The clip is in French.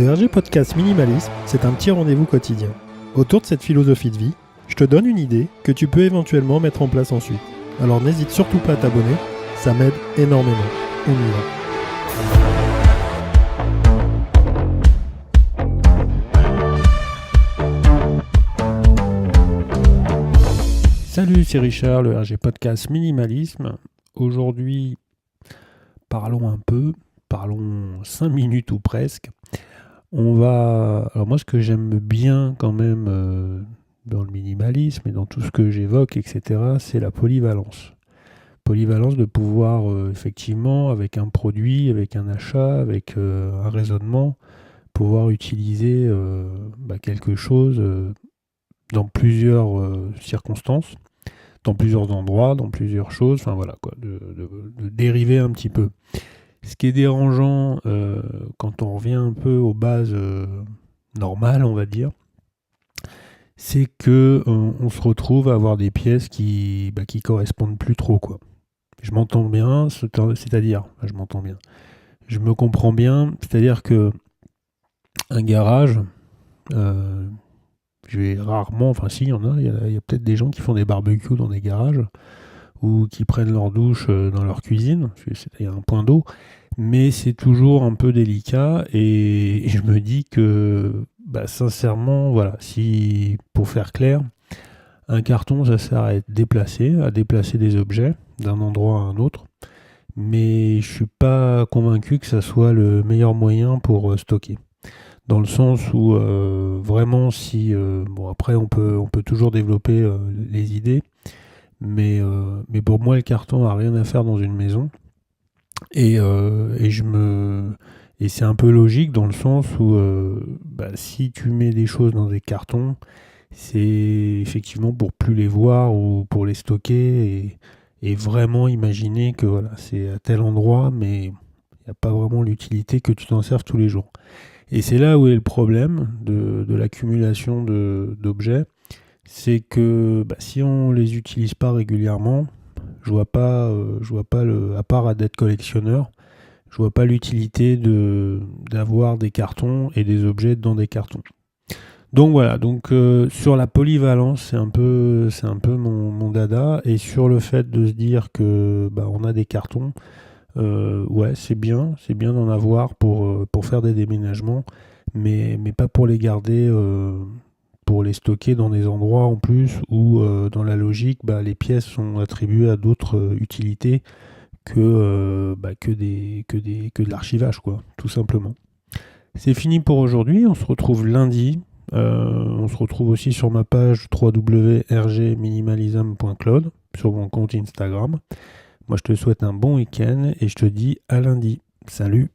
Le RG Podcast Minimalisme, c'est un petit rendez-vous quotidien. Autour de cette philosophie de vie, je te donne une idée que tu peux éventuellement mettre en place ensuite. Alors n'hésite surtout pas à t'abonner, ça m'aide énormément. On y va. Salut, c'est Richard, le RG Podcast Minimalisme. Aujourd'hui, parlons 5 minutes ou presque. Alors moi, ce que j'aime bien quand même dans le minimalisme et dans tout ce que j'évoque, etc., c'est la polyvalence. Polyvalence de pouvoir effectivement, avec un produit, avec un achat, avec un raisonnement, pouvoir utiliser quelque chose dans plusieurs circonstances, dans plusieurs endroits, dans plusieurs choses, enfin voilà quoi, de dériver un petit peu. Ce qui est dérangeant quand on revient un peu aux bases normales, on va dire, c'est que on se retrouve à avoir des pièces qui correspondent plus trop, quoi. Je m'entends bien, je m'entends bien. Je me comprends bien, c'est-à-dire que un garage, je vais rarement, enfin si, il y a peut-être des gens qui font des barbecues dans des garages ou qui prennent leur douche dans leur cuisine, il y a un point d'eau, mais c'est toujours un peu délicat et je me dis que sincèrement, voilà, si pour faire clair, un carton ça sert à déplacer des objets d'un endroit à un autre, mais je suis pas convaincu que ça soit le meilleur moyen pour stocker. Dans le sens où vraiment si après on peut toujours développer les idées, mais pour moi le carton a rien à faire dans une maison et c'est un peu logique dans le sens où si tu mets des choses dans des cartons, c'est effectivement pour plus les voir ou pour les stocker et vraiment imaginer que voilà, c'est à tel endroit, mais il n'y a pas vraiment l'utilité que tu t'en serves tous les jours. Et c'est là où est le problème de l'accumulation d'objets, c'est que si on les utilise pas régulièrement, je vois pas à part d'être collectionneur, je vois pas l'utilité d'avoir des cartons et des objets dans des cartons. Donc voilà, sur la polyvalence, c'est un peu mon dada, et sur le fait de se dire que on a des cartons, ouais, c'est bien d'en avoir pour faire des déménagements, mais pas pour les garder, pour les stocker dans des endroits en plus où dans la logique les pièces sont attribuées à d'autres utilités que de l'archivage, quoi, tout simplement. C'est fini pour aujourd'hui, on se retrouve lundi. On se retrouve aussi sur ma page www.rgminimalism.cloud, sur mon compte Instagram. Moi je te souhaite un bon week-end et je te dis à lundi. Salut!